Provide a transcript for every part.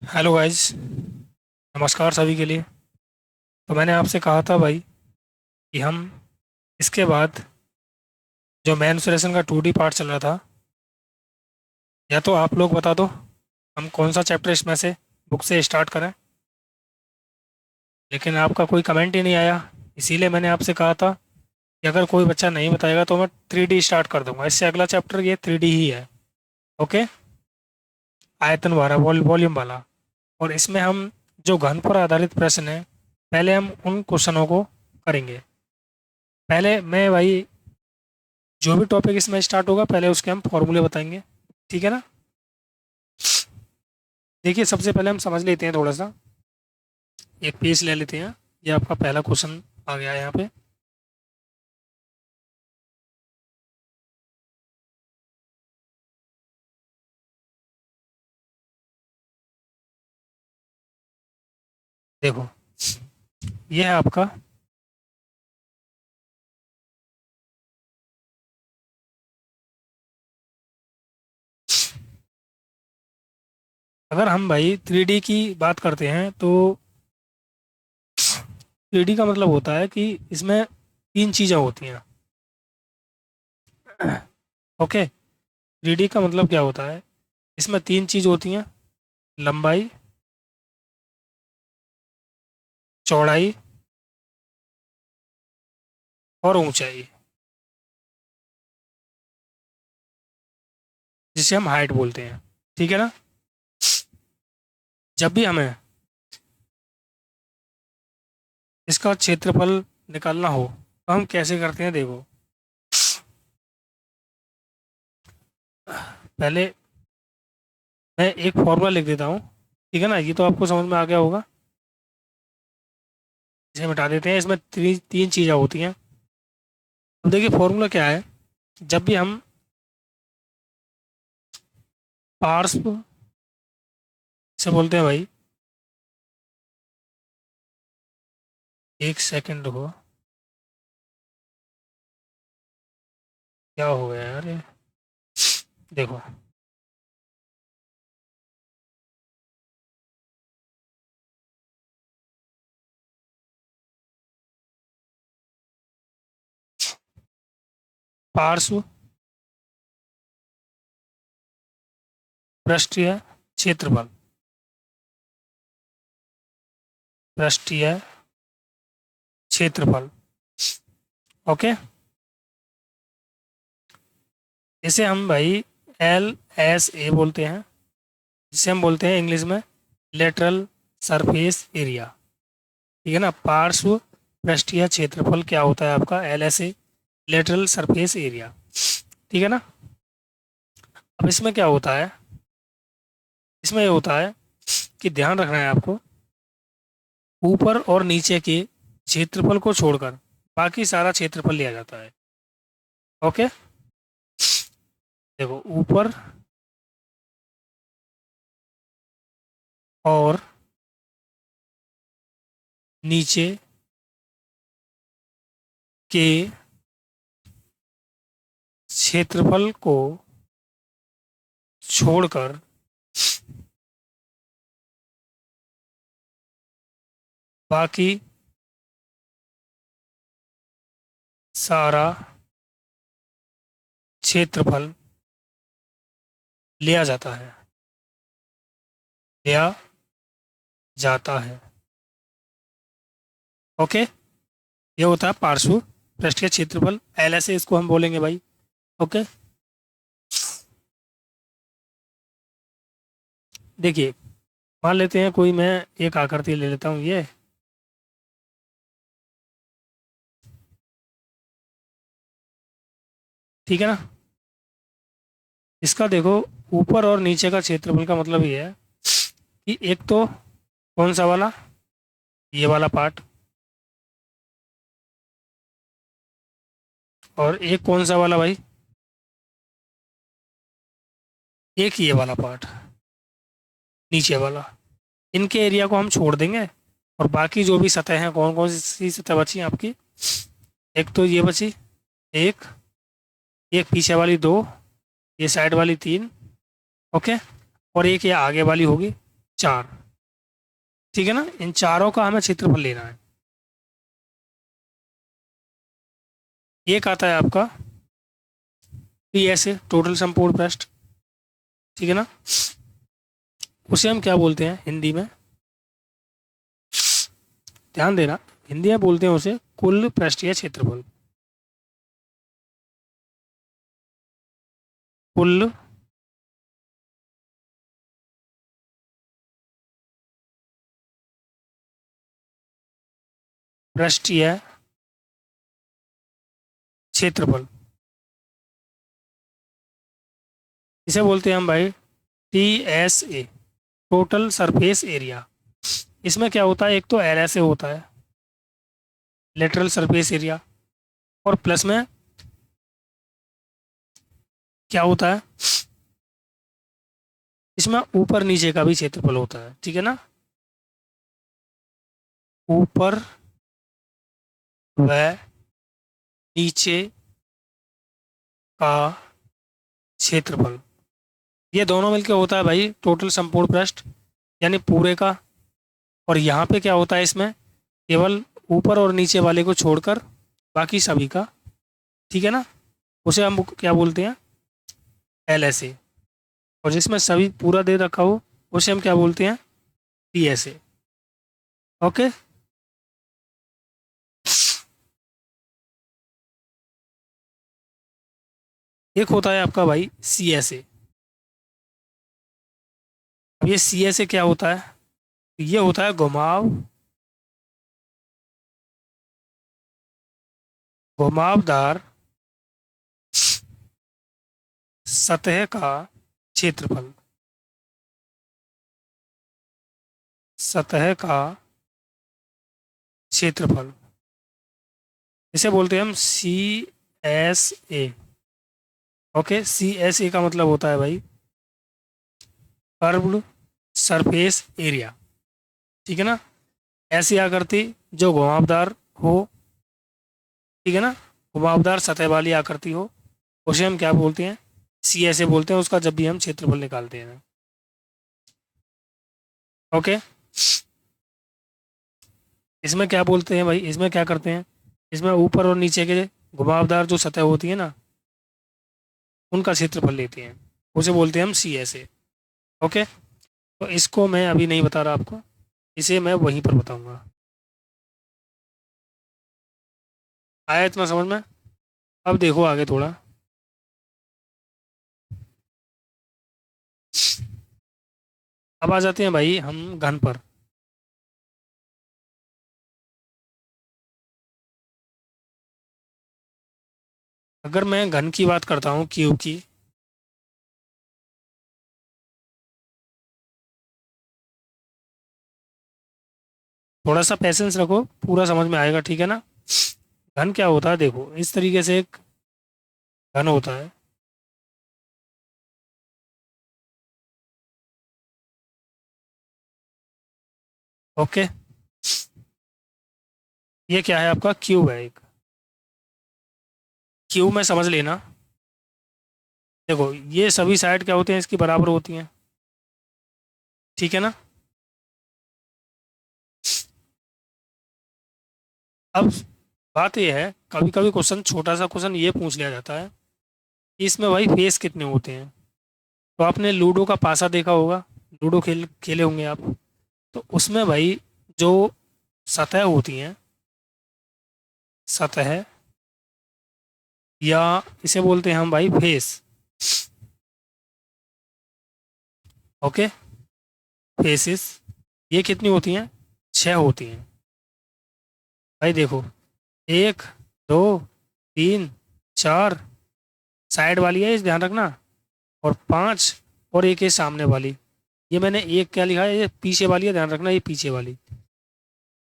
Hello guys. नमस्कार सभी के लिए। तो मैंने आपसे कहा था भाई कि हम इसके बाद जो मेंस्ट्रुएशन का 2D पार्ट चल रहा था, या तो आप लोग बता दो हम कौन सा चैप्टर इसमें से बुक से स्टार्ट करें। लेकिन आपका कोई कमेंट ही नहीं आया, इसीलिए मैंने आपसे कहा था कि अगर कोई बच्चा नहीं बताएगा तो मैं 3D स्टार्ट कर दूंगा। इससे अगला चैप्टर ये 3D ही है। ओके। आयतन वाला वॉल्यूम वाला। और इसमें हम जो घन पर आधारित प्रश्न है, पहले हम उन क्वेश्चनों को करेंगे। पहले मैं भाई जो भी टॉपिक इसमें स्टार्ट होगा पहले उसके हम फॉर्मूले बताएंगे। ठीक है ना। देखिए, सबसे पहले हम समझ लेते हैं थोड़ा सा। एक पेज ले लेते हैं। ये आपका पहला क्वेश्चन आ गया है यहाँ पे। देखो, ये है आपका। अगर हम भाई 3D की बात करते हैं तो 3D का मतलब होता है कि इसमें तीन चीज़ें होती हैं। ओके। 3D का मतलब क्या होता है? इसमें तीन चीज़ होती हैं: लंबाई, चौड़ाई और ऊंचाई, जिसे हम हाइट बोलते हैं। ठीक है ना। जब भी हमें इसका क्षेत्रफल निकालना हो तो हम कैसे करते हैं, देखो। पहले मैं एक फॉर्मूला लिख देता हूँ। ठीक है ना, ये तो आपको समझ में आ गया होगा। इसे मिटा देते हैं। इसमें तीन चीज़ें होती हैं। अब देखिए फॉर्मूला क्या है। जब भी हम पार्श्व से बोलते हैं भाई, एक सेकंड रुको। क्या हो गया यार ये? देखो, पार्श्व पृष्ठीय क्षेत्रफल, पृष्ठीय क्षेत्रफल। ओके। इसे हम भाई LSA बोलते हैं, जिसे हम बोलते हैं इंग्लिश में लेटरल सरफेस एरिया। ठीक है ना। पार्श्व पृष्ठीय क्षेत्रफल क्या होता है आपका? LSA, lateral surface area. ठीक है ना। अब इसमें क्या होता है? इसमें ये होता है कि ध्यान रखना है आपको, ऊपर और नीचे के क्षेत्रफल को छोड़कर बाकी सारा क्षेत्रफल लिया जाता है। ओके। देखो, ऊपर और नीचे के क्षेत्रफल को छोड़कर बाकी सारा क्षेत्रफल लिया जाता है, लिया जाता है। ओके। ये होता है पार्श्व पृष्ठीय क्षेत्रफल, LSA इसको हम बोलेंगे भाई। ओके। देखिए, मान लेते हैं कोई, मैं एक आकृति ले लेता हूँ ये। ठीक है ना। इसका देखो, ऊपर और नीचे का क्षेत्रफल का मतलब ये है कि एक तो कौन सा वाला, ये वाला पार्ट, और एक कौन सा वाला भाई, एक ये वाला पार्ट नीचे वाला। इनके एरिया को हम छोड़ देंगे और बाकी जो भी सतह हैं, कौन कौन सी सतह बची आपकी? एक तो ये बची, एक, एक पीछे वाली दो, ये साइड वाली तीन। ओके। और एक ये आगे वाली होगी। 4। ठीक है ना, इन चारों का हमें क्षेत्रफल लेना है। एक आता है आपका पी एस ए, टोटल संपूर्ण पृष्ठ। ठीक है ना, उसे हम क्या बोलते हैं हिंदी में, ध्यान देना, हिंदी में बोलते हैं उसे कुल पृष्ठीय क्षेत्रफल। कुल पृष्ठीय क्षेत्रफल, इसे बोलते हैं हम भाई T S A, total surface area. इसमें क्या होता है, एक तो एल एस ए होता है, लेटरल सरफेस एरिया, और प्लस में क्या होता है, इसमें ऊपर नीचे का भी क्षेत्रफल होता है। ठीक है ना, ऊपर व नीचे का क्षेत्रफल, ये दोनों मिलकर होता है भाई टोटल संपूर्ण पृष्ठ, यानी पूरे का। और यहाँ पे क्या होता है, इसमें केवल ऊपर और नीचे वाले को छोड़कर बाकी सभी का। ठीक है ना, उसे हम क्या बोलते हैं, एल एस ए। और जिसमें सभी पूरा दे रखा हो उसे हम क्या बोलते हैं, टी एस ए। ओके, एक होता है आपका भाई सी एस ए। अब ये सी एस ए क्या होता है, ये होता है घुमाव, घुमावदार सतह का क्षेत्रफल, सतह का क्षेत्रफल, इसे बोलते हैं हम C S A. Okay, C S A का मतलब होता है भाई कर्व्ड सरफेस एरिया। ठीक है ना, ऐसी आकृति जो घुमावदार हो, ठीक है ना, घुमावदार सतह वाली आकृति हो, उसे हम क्या बोलते हैं, सी एस ए बोलते हैं उसका, जब भी हम क्षेत्रफल निकालते हैं। ओके, इसमें क्या बोलते हैं भाई, इसमें क्या करते हैं, इसमें ऊपर और नीचे के घुमावदार जो सतह होती है ना, उनका क्षेत्रफल लेते हैं, उसे बोलते हैं हम सी एस ए। ओके, तो इसको मैं अभी नहीं बता रहा आपको, इसे मैं वहीं पर बताऊंगा। आया इतना समझ में? अब देखो आगे थोड़ा, अब आ जाते हैं भाई हम घन पर। अगर मैं घन की बात करता हूँ, क्यूब की, थोड़ा सा पेशेंस रखो, पूरा समझ में आएगा। ठीक है ना, घन क्या होता है, देखो इस तरीके से एक घन होता है। ओके, ये क्या है आपका, क्यूब है एक। क्यूब में समझ लेना, देखो ये सभी साइड क्या होते हैं, इसकी बराबर होती हैं। ठीक है ना, अब बात ये है, कभी कभी क्वेश्चन, छोटा सा क्वेश्चन ये पूछ लिया जाता है कि इसमें भाई फेस कितने होते हैं। तो आपने लूडो का पासा देखा होगा, लूडो खेले होंगे आप, तो उसमें भाई जो सतह होती हैं, सतह, या इसे बोलते हैं हम भाई फेस। ओके, फेसिस, ये कितनी होती हैं, 6 होती हैं। भाई देखो, 1, 2, 3, 4, साइड वाली है, इस ध्यान रखना, और 5, और एक है सामने वाली। ये मैंने एक क्या लिखा है, ये पीछे वाली है, ध्यान रखना, ये पीछे वाली।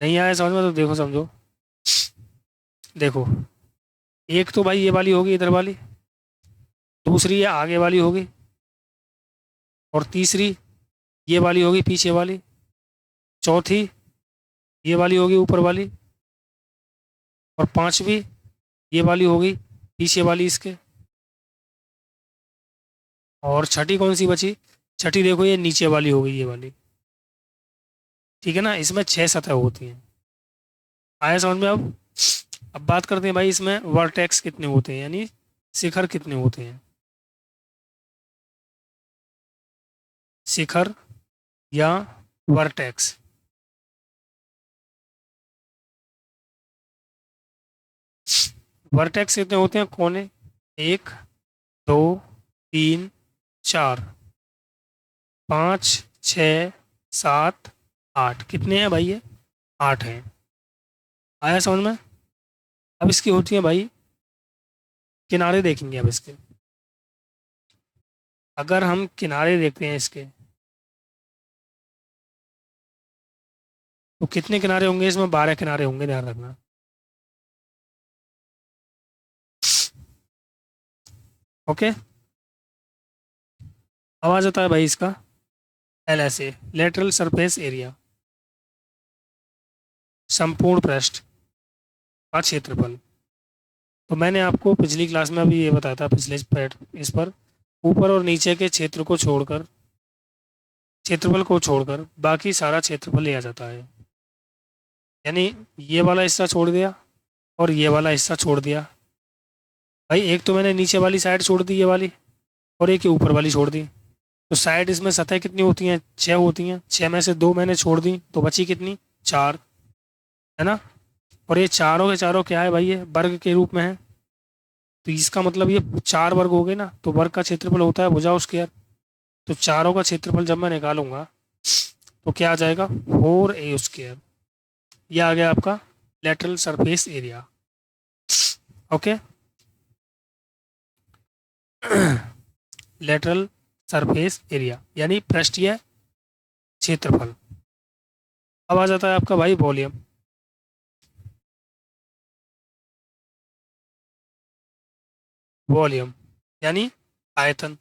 नहीं आया समझ में तो देखो समझो, देखो एक तो भाई ये वाली होगी, इधर वाली, दूसरी ये आगे वाली होगी, और तीसरी ये वाली होगी पीछे वाली, चौथी ये वाली होगी ऊपर वाली, और पांचवी ये वाली होगी पीछे वाली इसके, और छठी कौन सी बची, छठी देखो ये नीचे वाली होगी, ये वाली। ठीक है ना, इसमें 6 सतह होती हैं। आया समझ में अब बात करते हैं भाई इसमें वर्टेक्स कितने होते हैं, यानी शिखर कितने होते हैं। शिखर या वर्टेक्स। वर्टेक्स कितने होते हैं, कोने। एक, दो, तीन, चार, पाँच, छ, सात, आठ। कितने हैं भाई ये, 8 हैं। आया समझ में। अब इसकी होती है भाई, किनारे देखेंगे अब इसके। अगर हम किनारे देखते हैं इसके, तो कितने किनारे होंगे इसमें, 12 किनारे होंगे, ध्यान रखना। ओके। अब आ जाता है भाई इसका LSA, लेटरल सरफेस एरिया, संपूर्ण पृष्ठ का क्षेत्रफल। तो मैंने आपको पिछली क्लास में अभी ये बताया था, पिछले इस पर ऊपर और नीचे के क्षेत्रफल को छोड़कर बाकी सारा क्षेत्रफल लिया जाता है। यानी ये वाला हिस्सा छोड़ दिया और ये वाला हिस्सा छोड़ दिया। भाई एक तो मैंने नीचे वाली साइड छोड़ दी, ये वाली, और एक ये ऊपर वाली छोड़ दी। तो साइड इसमें सतह कितनी होती हैं, 6 होती हैं। 6 में से 2 मैंने छोड़ दी, तो बची कितनी, 4, है ना। और ये चारों के चारों क्या है भाई, ये वर्ग के रूप में है। तो इसका मतलब ये 4 वर्ग हो गए ना, तो वर्ग का क्षेत्रफल होता है भुजा स्क्वायर। तो चारों का क्षेत्रफल जब मैं निकालूंगा तो क्या आ जाएगा, 4A²। ये आ गया आपका lateral surface area. Okay. Lateral surface area यानी पृष्ठीय क्षेत्रफल। अब आ जाता है आपका भाई वॉल्यूम। वॉल्यूम यानी आयतन।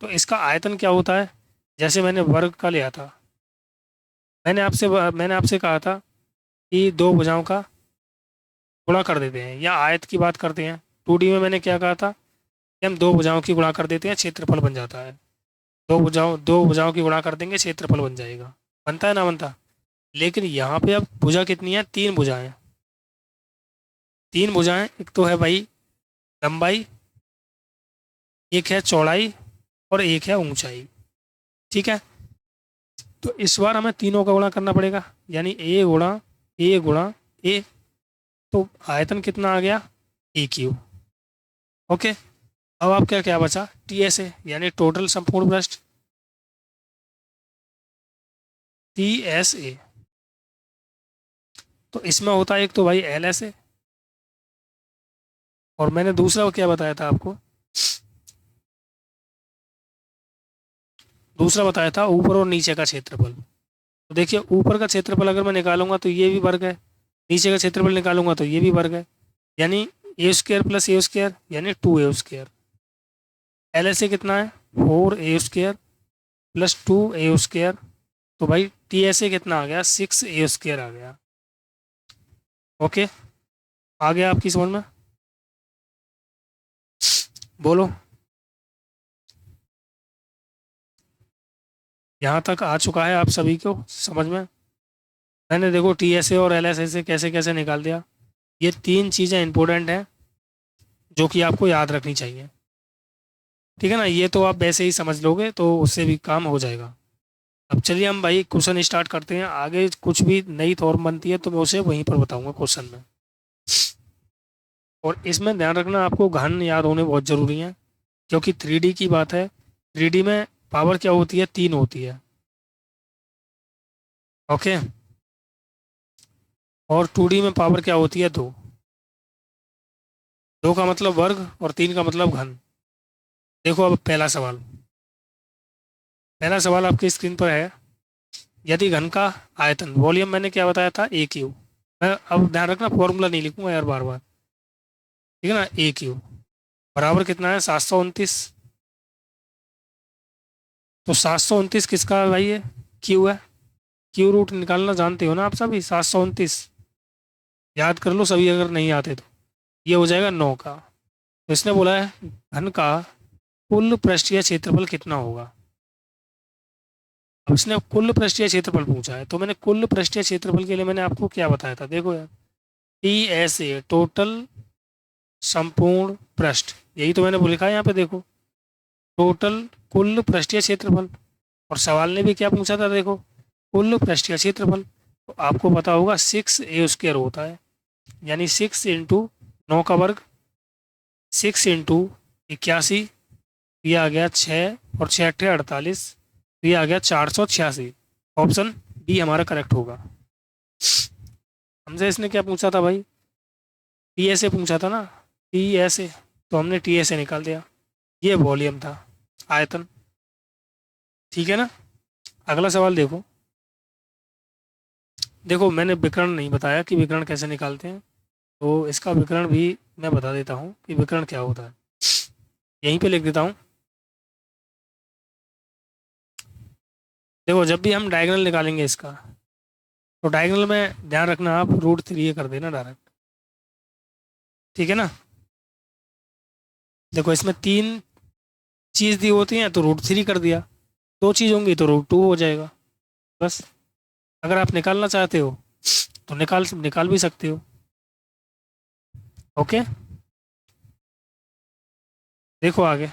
तो इसका आयतन क्या होता है, जैसे मैंने वर्ग का लिया था, मैंने आपसे कहा था कि दो भुजाओं का गुणा कर देते हैं, या आयत की बात करते हैं। 2D में मैंने क्या कहा था कि हम दो भुजाओं की गुणा कर देते हैं, क्षेत्रफल बन जाता है। दो भुजाओं की गुणा कर देंगे, क्षेत्रफल बन जाएगा। बनता है ना बनता। लेकिन यहाँ पे अब भुजा कितनी है, 3 भुजाएं। 3 भुजाएं, एक तो है भाई लंबाई, एक है चौड़ाई, और एक है ऊंचाई। ठीक है। तो इस बार हमें तीनों का गुणा करना पड़ेगा, यानी A गुणा A। तो आयतन कितना आ गया, AQ। ओके। अब आपका क्या बचा, TSA यानी टोटल संपूर्ण पृष्ठ, TSA। तो इसमें होता है एक तो भाई LSA, और मैंने दूसरा क्या बताया था आपको, दूसरा बताया था ऊपर और नीचे का क्षेत्रफल। तो देखिए ऊपर का क्षेत्रफल अगर मैं निकालूंगा तो ये भी वर्ग है, नीचे का क्षेत्रफल निकालूंगा तो ये भी वर्ग है, यानी A² + A² यानी 2A²। LSA कितना है, 4A² + 2A²। तो भाई TSA कितना आ गया, 6A² आ गया। ओके। आ गया आपकी समझ में, बोलो। यहाँ तक आ चुका है आप सभी को समझ में। मैंने देखो TSA और LSA से कैसे कैसे निकाल दिया। ये 3 चीज़ें इंपॉर्टेंट हैं जो कि आपको याद रखनी चाहिए। ठीक है ना, ये तो आप वैसे ही समझ लोगे तो उससे भी काम हो जाएगा। अब चलिए हम भाई क्वेश्चन स्टार्ट करते हैं। आगे कुछ भी नई फॉर्म बनती है तो मैं उसे वहीं पर बताऊंगा क्वेश्चन में। और इसमें ध्यान रखना, आपको घन याद होने बहुत ज़रूरी है, क्योंकि 3D की बात है। 3D में पावर क्या होती है, 3 होती है। ओके। और 2D में पावर क्या होती है, 2। 2 का मतलब वर्ग और 3 का मतलब घन। देखो अब पहला सवाल आपकी स्क्रीन पर है। यदि घन का आयतन, वॉल्यूम मैंने क्या बताया था, AQ। मैं अब ध्यान रखना फॉर्मूला नहीं लिखूंगा यार बार बार। ठीक है ना, AQ बराबर कितना है, 729। तो 729 किसका है भाई, ये Q है। Q रूट निकालना जानते हो ना आप सभी, 729 याद कर लो सभी अगर नहीं आते तो। ये हो जाएगा 9 का। तो इसने बोला है घन का कुल पृष्ठीय क्षेत्रफल कितना होगा। अब इसने कुल पृष्ठीय क्षेत्रफल पूछा है, तो मैंने कुल पृष्ठीय क्षेत्रफल के लिए मैंने आपको क्या बताया था, देखो यार, टी एस ए, टोटल संपूर्ण पृष्ठ, यही तो मैंने लिखा है यहाँ पे, देखो, टोटल कुल पृष्ठीय क्षेत्रफल। और सवाल ने भी क्या पूछा था, देखो, कुल पृष्ठीय क्षेत्रफल। तो आपको पता होगा 6a² होता है, यानी 6 × 9 का वर्ग, 6 × 81, ये आ गया 6, और 6 × 8 = 48, ये आ गया 486। ऑप्शन डी हमारा करेक्ट होगा। हमसे इसने क्या पूछा था भाई, टी एस ए पूछा था ना, टी एस ए, तो हमने टी एस ए निकाल दिया, ये वॉल्यूम था, आयतन। ठीक है ना। अगला सवाल देखो, देखो मैंने विकर्ण नहीं बताया कि विकर्ण कैसे निकालते हैं, तो इसका विकर्ण भी मैं बता देता हूँ कि विकर्ण क्या होता है, यहीं पे लिख देता हूँ। देखो जब भी हम डायगोनल निकालेंगे इसका, तो डायगोनल में ध्यान रखना आप √3 कर देना डायरेक्ट, ठीक है ना। देखो इसमें 3 चीज़ दी होती हैं तो √3 कर दिया, 2 चीज़ होंगी तो √2 हो जाएगा, बस। अगर आप निकालना चाहते हो तो निकाल निकाल भी सकते हो। ओके, देखो आगे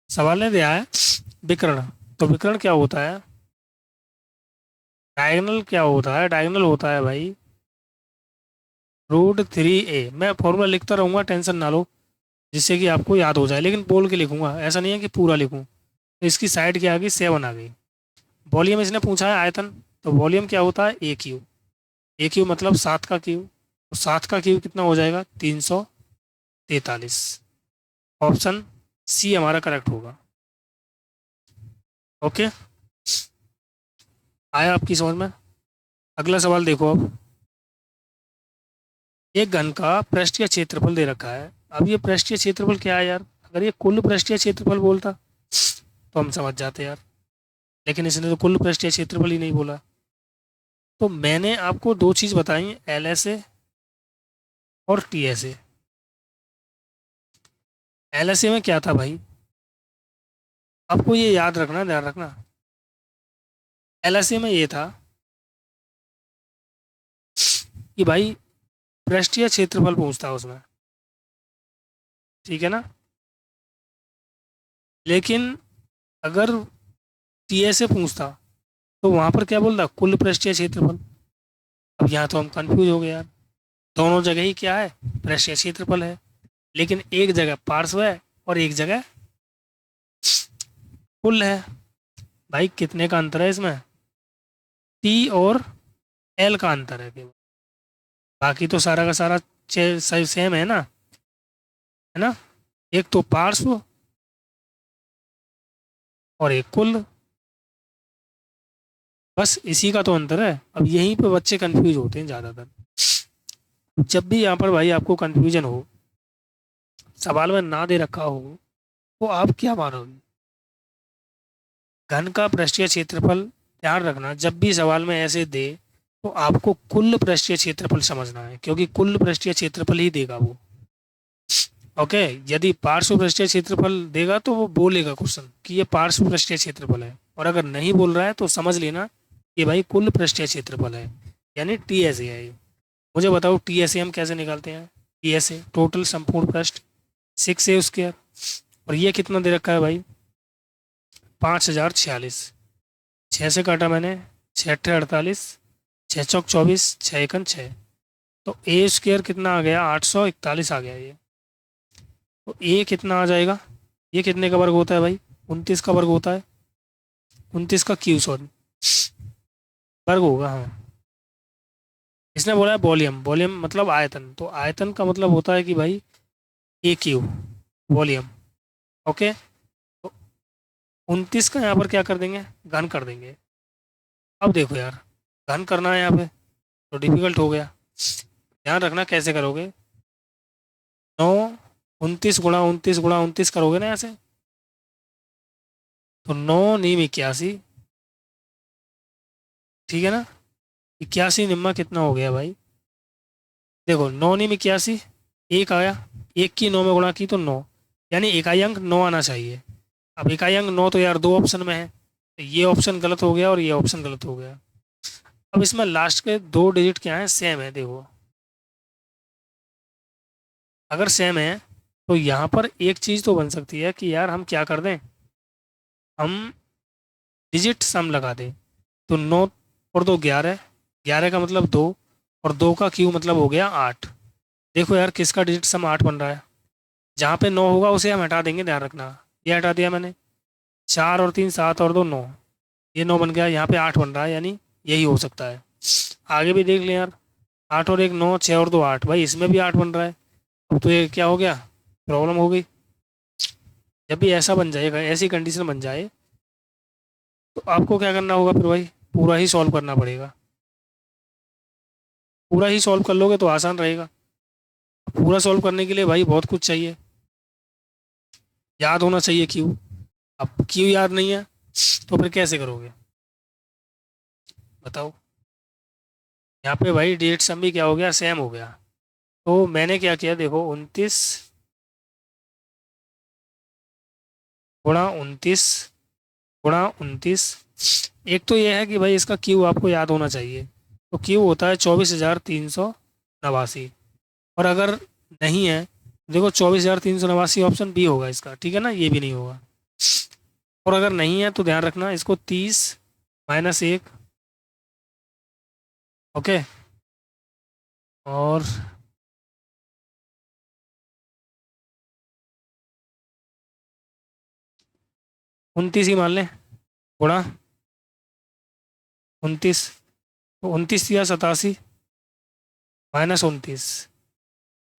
सवाल ने दिया है विकर्ण। तो विकर्ण क्या होता है, डायगोनल क्या होता है, डायगोनल होता है भाई √3a। मैं फॉर्मूला लिखता रहूँगा, टेंशन ना लो, जिससे कि आपको याद हो जाए, लेकिन बोल के लिखूंगा, ऐसा नहीं है कि पूरा लिखूं। तो इसकी साइड क्या आ गई, 7 आ गई। वॉल्यूम इसने पूछा है आयतन, तो वॉल्यूम क्या होता है, AQ। AQ मतलब 7 का क्यू, तो 7 का क्यू कितना हो जाएगा, 343। ऑप्शन सी हमारा करेक्ट होगा। ओके, आया आपकी समझ में। अगला सवाल देखो, अब एक घन का पृष्ठीय क्षेत्रफल दे रखा है। अब ये पृष्ठीय क्षेत्रफल क्या है यार, अगर ये कुल पृष्ठीय क्षेत्रफल बोलता तो हम समझ जाते यार, लेकिन इसने तो कुल पृष्ठीय क्षेत्रफल ही नहीं बोला। तो मैंने आपको 2 चीज़ बताई, LSA और TSA। LSA में क्या था भाई, आपको ये याद रखना, ध्यान रखना, LSA में ये था कि भाई पृष्ठीय क्षेत्रफल पूछता उसमें, ठीक है ना। लेकिन अगर TSA पूछता तो वहां पर क्या बोलता, कुल पृष्ठीय क्षेत्रफल। अब यहाँ तो हम कंफ्यूज हो गए यार, दोनों जगह ही क्या है, पृष्ठीय क्षेत्रफल है, लेकिन एक जगह पार्श्व है और एक जगह कुल है। भाई कितने का अंतर है इसमें, T और L का अंतर है केवल, बाकी तो सारा का सारा सेम है ना। एक तो पार्श्व और एक कुल, बस इसी का तो अंतर है। अब यहीं पे बच्चे कंफ्यूज होते हैं ज़्यादातर। जब भी यहाँ पर भाई आपको कंफ्यूजन हो, सवाल में ना दे रखा हो, तो आप क्या मानोगे, घन का पृष्ठीय क्षेत्रफल, ध्यान रखना जब भी सवाल में ऐसे दे तो आपको कुल पृष्ठीय क्षेत्रफल समझना है, क्योंकि कुल पृष्ठीय क्षेत्रफल ही देगा वो। ओके, यदि पार्श्व पृष्ठीय क्षेत्रफल देगा तो वो बोलेगा क्वेश्चन कि ये पार्श्व पृष्ठीय क्षेत्रफल है, और अगर नहीं बोल रहा है तो समझ लेना कि भाई कुल पृष्ठीय क्षेत्रफल है, यानी TSA है ये। मुझे बताओ TSA हम कैसे निकालते हैं। TSA टोटल संपूर्ण पृष्ठ, 6a², और ये कितना दे रखा है भाई, 5046। 6 से काटा मैंने, 6 × 8 = 48, 6 × 4 = 24, 6 × 6, तो A² कितना आ गया, 841 आ गया ये। तो A कितना आ जाएगा, ये कितने का वर्ग होता है भाई, 29 का वर्ग होता है, 29 का क्यू, सॉरी, वर्ग होगा, हाँ। इसने बोला है वॉल्यूम, वॉल्यूम मतलब आयतन, तो आयतन का मतलब होता है कि भाई AQ, वॉल्यूम। ओके, तो 29 का यहाँ पर क्या कर देंगे, घन कर देंगे। अब देखो यार, घन करना है यहाँ पे तो डिफिकल्ट हो गया, ध्यान रखना कैसे करोगे। 9, 29 × 29 × 29 करोगे ना ऐसे, तो 9×9 = 81, ठीक है ना। 81 निम्मा कितना हो गया भाई, देखो 9×9 = 81, एक आया, एक की 9 में गुणा की तो 9, यानी इकाई अंक 9 आना चाहिए। अब इकाई अंक 9 तो यार दो ऑप्शन में है, तो ये ऑप्शन गलत हो गया और ये ऑप्शन गलत हो गया। अब इसमें लास्ट के दो डिजिट क्या है, सेम है, देखो अगर सेम है तो यहाँ पर एक चीज़ तो बन सकती है कि यार हम क्या कर दें, हम डिजिट सम लगा दें। तो 9 और 2 11, 11 का मतलब 2, और 2 का क्यू मतलब हो गया 8। देखो यार किसका डिजिट सम 8 बन रहा है, जहाँ पे 9 होगा उसे हम हटा देंगे, ध्यान रखना। ये हटा दिया मैंने, 4 और 3 7 और 2 9, ये 9 बन गया, यहाँ पे 8 बन रहा है, यानी यही हो सकता है। आगे भी देख लें यार, 8 और 1 9, 6 और 2 8, भाई इसमें भी 8 बन रहा है। अब तो ये क्या हो गया, प्रॉब्लम हो गई। जब भी ऐसा बन जाएगा, ऐसी कंडीशन बन जाए, तो आपको क्या करना होगा फिर भाई, पूरा ही सॉल्व करना पड़ेगा। पूरा ही सॉल्व कर लोगे तो आसान रहेगा। पूरा सॉल्व करने के लिए भाई बहुत कुछ चाहिए, याद होना चाहिए क्यू। अब क्यू याद नहीं है तो फिर कैसे करोगे, बताओ। यहाँ पे भाई डिजिट सम भी क्या हो गया, सेम हो गया। तो मैंने क्या किया, देखो 29 × 29 × 29। एक तो ये है कि भाई इसका क्यू आपको याद होना चाहिए, तो क्यू होता है 24,389। और अगर नहीं है, देखो 24,389 ऑप्शन बी होगा इसका, ठीक है ना, ये भी नहीं होगा। और अगर नहीं है तो ध्यान रखना इसको 30 - 1, ओके। और 29 ही मान लें, गुणा 29, तो 29 × 87 -29,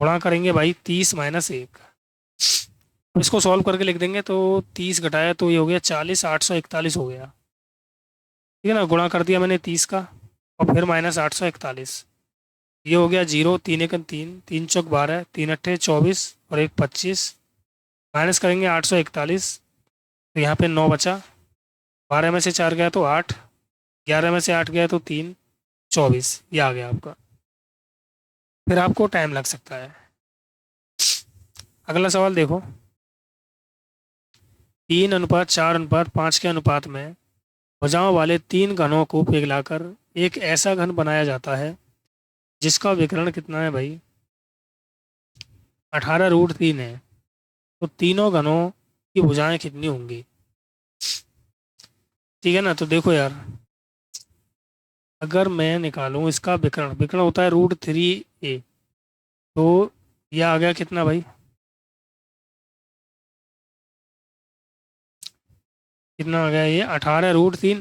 गुणा करेंगे भाई 30 - 1। अब इसको सॉल्व करके लिख देंगे, तो 30 घटाया तो ये हो गया 40, 841 हो गया, ठीक है ना। गुणा कर दिया मैंने 30 का, और फिर -841, ये हो गया 0, 3 × 1 = 3, 3 × 4 = 12, 3 × 8 = 24 और 1 = 25। माइनस करेंगे 841, तो यहाँ पे 9 बचा, 12 में से 4 गया तो 8, 11 में से 8 गया तो 3, 24, ये आ गया आपका। फिर आपको टाइम लग सकता है। अगला सवाल देखो, 3:4:5 के अनुपात में भुजाओं वाले तीन घनों को पिघलाकर एक ऐसा घन बनाया जाता है जिसका विकर्ण कितना है भाई, 18√3 है। तो तीनों घनों की भुजाएं कितनी होंगी, ठीक है ना। तो देखो यार, अगर मैं निकालूं इसका विकर्ण, विकर्ण होता है √3a, तो यह आ गया कितना भाई, कितना आ गया ये, 18√3।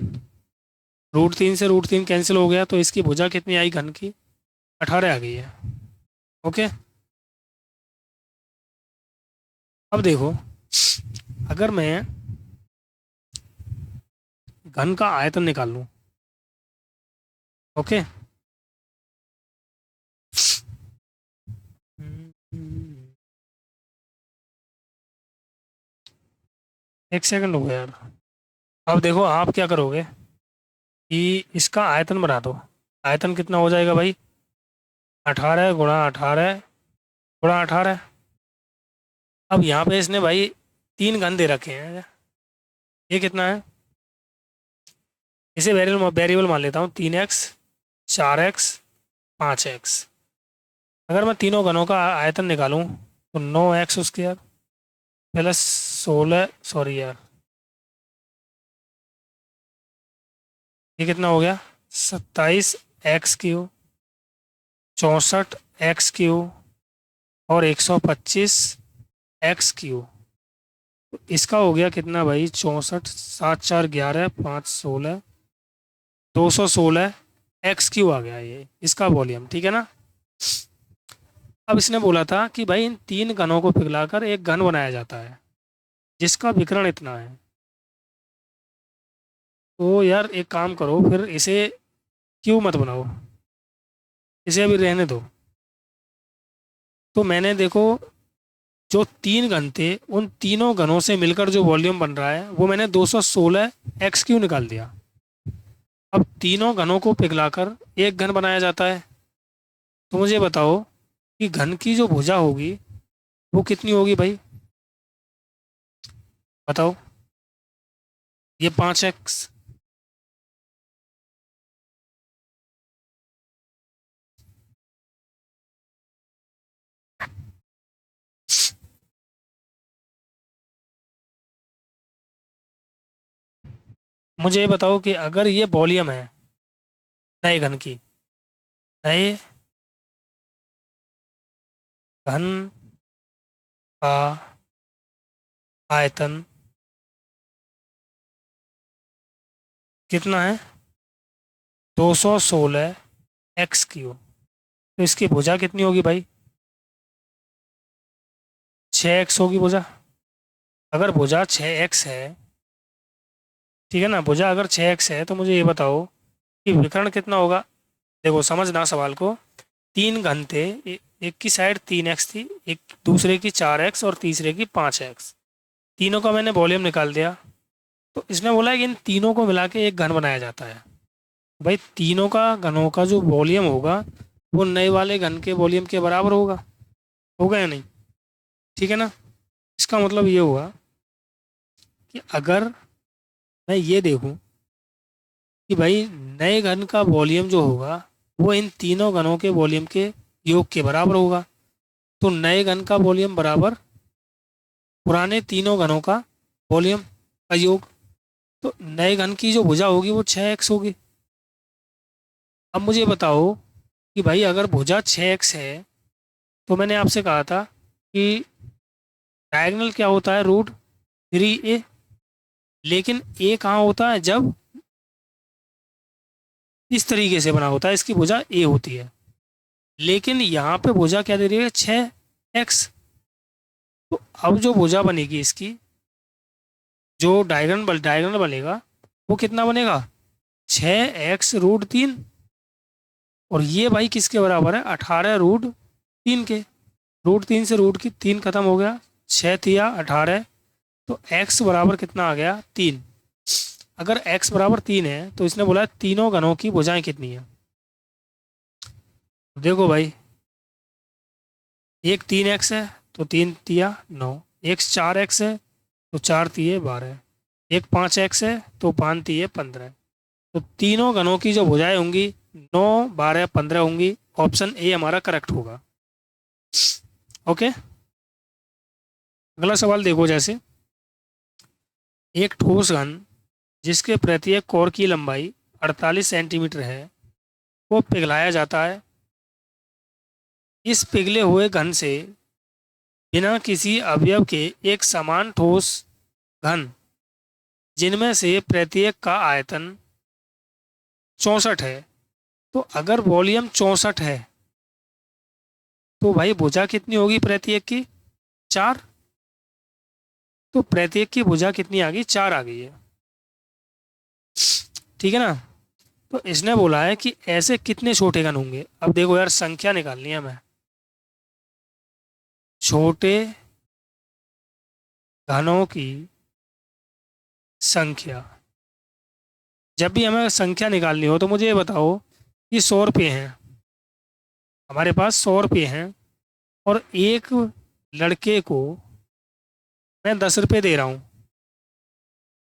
√3 से √3 कैंसिल हो गया, तो इसकी भुजा कितनी आई घन की, 18 आ गई है, ओके। अब देखो, अगर मैं घन का आयतन निकाल लूं, ओके। एक सेकंड हो गया यार। अब देखो आप क्या करोगे कि इसका आयतन बना दो। आयतन कितना हो जाएगा भाई, 18 × 18 × 18। अब यहाँ पे इसने भाई तीन घन दे रखे हैं, ये कितना है, इसे वेरिएबल वेरिएबल मान लेता हूँ, 3x, 4x, 5x। अगर मैं तीनों घनों का आयतन निकालूं तो 9x² प्लस 16, सॉरी यार, ये कितना हो गया, 27x³ 64x³ और 125x³। इसका हो गया कितना भाई, 64, 7 4 11, 5 16, 216 x³ आ गया ये इसका वॉल्यूम, ठीक है ना। अब इसने बोला था कि भाई इन तीन घनों को पिघलाकर एक घन बनाया जाता है जिसका विकर्ण इतना है। तो यार एक काम करो, फिर इसे क्यों मत बनाओ, इसे अभी रहने दो। तो मैंने देखो, जो तीन घन थे उन तीनों घनों से मिलकर जो वॉल्यूम बन रहा है वो मैंने 216 x³ निकाल दिया। अब तीनों घनों को पिघलाकर एक घन बनाया जाता है, तो मुझे बताओ कि घन की जो भुजा होगी वो कितनी होगी भाई, बताओ। ये 5x। मुझे ये बताओ कि अगर ये वॉल्यूम है नए घन की, नए घन का आयतन कितना है, 216 x³ तो इसकी भुजा कितनी होगी भाई, 6x होगी भुजा। अगर भुजा 6x है, ठीक है ना, भुजा अगर 6x है तो मुझे ये बताओ कि विकर्ण कितना होगा। देखो समझना सवाल को, तीन घन थे, एक की साइड 3x थी, एक दूसरे की 4x और तीसरे की 5x। तीनों का मैंने वॉल्यूम निकाल दिया, तो इसने बोला है कि इन तीनों को मिला के एक घन बनाया जाता है। भाई तीनों का घनों का जो वॉल्यूम होगा वो नए वाले घन के वॉल्यूम के बराबर होगा या नहीं, ठीक है ना। इसका मतलब ये हुआ कि अगर मैं ये देखूं कि भाई नए घन का वॉल्यूम जो होगा वो इन तीनों घनों के वॉल्यूम के योग के बराबर होगा, तो नए घन का वॉल्यूम बराबर पुराने तीनों घनों का वॉल्यूम का योग। तो नए घन की जो भुजा होगी वो 6x होगी। अब मुझे बताओ कि भाई अगर भुजा 6x है तो मैंने आपसे कहा था कि डायगोनल क्या होता है, √3a। लेकिन ए कहाँ होता है, जब इस तरीके से बना होता है, इसकी भुजा ए होती है। लेकिन यहाँ पे भुजा क्या दे रही है, 6x। तो अब जो भुजा बनेगी इसकी, जो डायगोनल बनेगा वो कितना बनेगा, 6x√3। और ये भाई किसके बराबर है, 18√3 के। √3 से √3 खत्म हो गया, 6 तिया 18, तो x बराबर कितना आ गया, 3। अगर x बराबर 3 है तो इसने बोला तीनों घनों की भुजाएं कितनी है। देखो भाई, एक 3x है तो 3 तिया 9, एक 4x है तो 4 तिये 12, एक 5x है तो 5 तिये 15। तो तीनों घनों की जो भुजाएं होंगी 9 12 15 होंगी। ऑप्शन ए हमारा करेक्ट होगा। ओके, अगला सवाल देखो, जैसे एक ठोस घन जिसके प्रत्येक कोर की लंबाई 48 सेंटीमीटर है वो पिघलाया जाता है। इस पिघले हुए घन से बिना किसी अवयव के एक समान ठोस घन जिनमें से प्रत्येक का आयतन 64 है, तो अगर वॉल्यूम 64 है तो भाई भुजा कितनी होगी प्रत्येक की, 4। तो प्रत्येक की भुजा कितनी आ गई, 4 आ गई है, ठीक है ना। तो इसने बोला है कि ऐसे कितने छोटे घन होंगे। अब देखो यार, संख्या निकालनी है हमें, छोटे घनों की संख्या। जब भी हमें संख्या निकालनी हो तो मुझे ये बताओ कि 100 रुपये हैं, हमारे पास 100 रुपये हैं, और एक लड़के को मैं 10 रुपये दे रहा हूँ,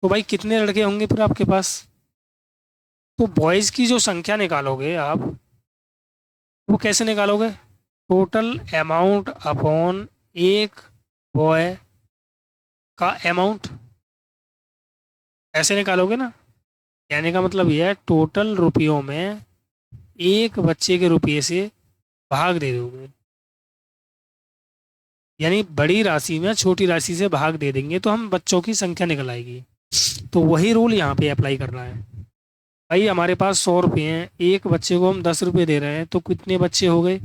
तो भाई कितने लड़के होंगे फिर आपके पास। तो बॉयज़ की जो संख्या निकालोगे आप, वो कैसे निकालोगे, टोटल अमाउंट अपॉन एक बॉय का अमाउंट, ऐसे निकालोगे ना। कहने का मतलब यह है टोटल रुपयों में एक बच्चे के रुपये से भाग दे दोगे, यानी बड़ी राशि में छोटी राशि से भाग दे देंगे तो हम बच्चों की संख्या निकल आएगी। तो वही रूल यहाँ पे अप्लाई करना है। भाई हमारे पास 100 रुपये हैं, एक बच्चे को हम 10 रुपये दे रहे हैं, तो कितने बच्चे हो गए,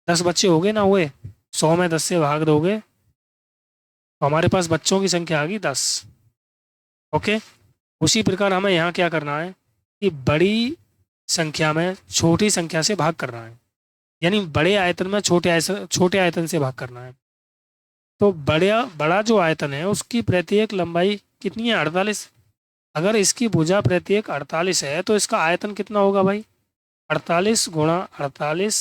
10 बच्चे हो गए ना हुए। 100 में 10 से भाग दोगे तो हमारे पास बच्चों की संख्या आ गई 10। ओके, उसी प्रकार हमें यहाँ क्या करना है कि बड़ी संख्या में छोटी संख्या से भाग करना है, यानी बड़े आयतन में छोटे आयतन से भाग करना है। तो बड़ा बड़ा जो आयतन है उसकी प्रत्येक लंबाई कितनी है, 48। अगर इसकी भुजा प्रत्येक 48 है तो इसका आयतन कितना होगा भाई, 48 × 48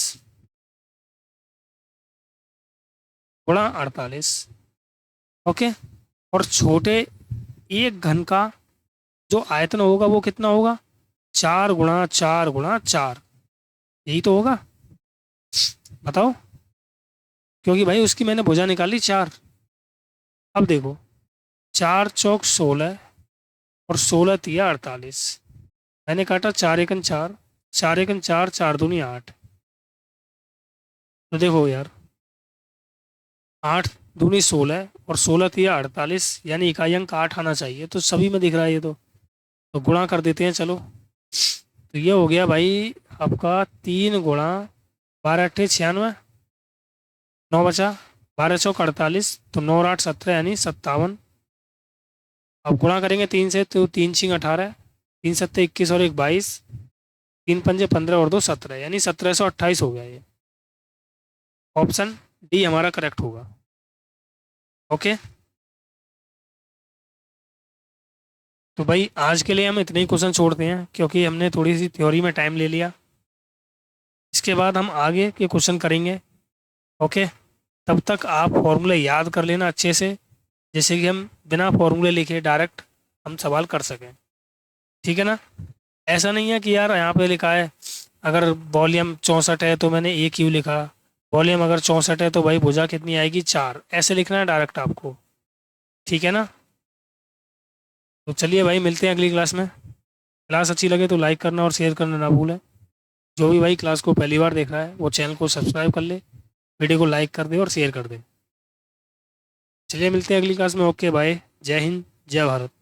× 48। ओके, और छोटे एक घन का जो आयतन होगा वो कितना होगा, 4 × 4 × 4, यही तो होगा, बताओ। क्योंकि भाई उसकी मैंने भुजा निकाली 4। अब देखो, 4 × 4 = 16 और 16 × 3 = 48। मैंने काटा 4 × 1 = 4, 4 × 1 = 4, 4 × 2 = 8। तो देखो यार, 8 × 2 = 16 और 16 × 3 = 48, यानी इकाई अंक 8 आना चाहिए। तो सभी में दिख रहा है ये तो गुणा कर देते हैं चलो। तो ये हो गया भाई आपका 3 × 12 × 8 = 96, 9 बचा, 12 × 4 = 48, तो 9 और 8 = 17, यानी 57। अब गुणा करेंगे 3 से, तो 3 × 6 = 18, 3 × 7 = 21 और 1 = 22, 3 × 5 = 15 और 2 = 17, यानी 1728 हो गया ये। ऑप्शन डी हमारा करेक्ट होगा। ओके, तो भाई आज के लिए हम इतने ही क्वेश्चन छोड़ते हैं, क्योंकि हमने थोड़ी सी थ्योरी में टाइम ले लिया। इसके बाद हम आगे के क्वेश्चन करेंगे। ओके, तब तक आप फॉर्मूले याद कर लेना अच्छे से, जैसे कि हम बिना फॉर्मूले लिखे डायरेक्ट हम सवाल कर सकें। ठीक है ना। ऐसा नहीं है कि यार यहाँ पे लिखा है अगर वॉल्यूम 64 है तो मैंने ए क्यू लिखा, वॉल्यूम अगर 64 है तो भाई भुजा कितनी आएगी 4, ऐसे लिखना है डायरेक्ट आपको। ठीक है ना। तो चलिए भाई, मिलते हैं अगली क्लास में। क्लास अच्छी लगे तो लाइक करना और शेयर करना ना भूलें। जो भी भाई क्लास को पहली बार देख रहा है वो चैनल को सब्सक्राइब कर ले, वीडियो को लाइक कर दे और शेयर कर दे। चलिए मिलते हैं अगली क्लास में। ओके, बाय, जय हिंद, जय भारत।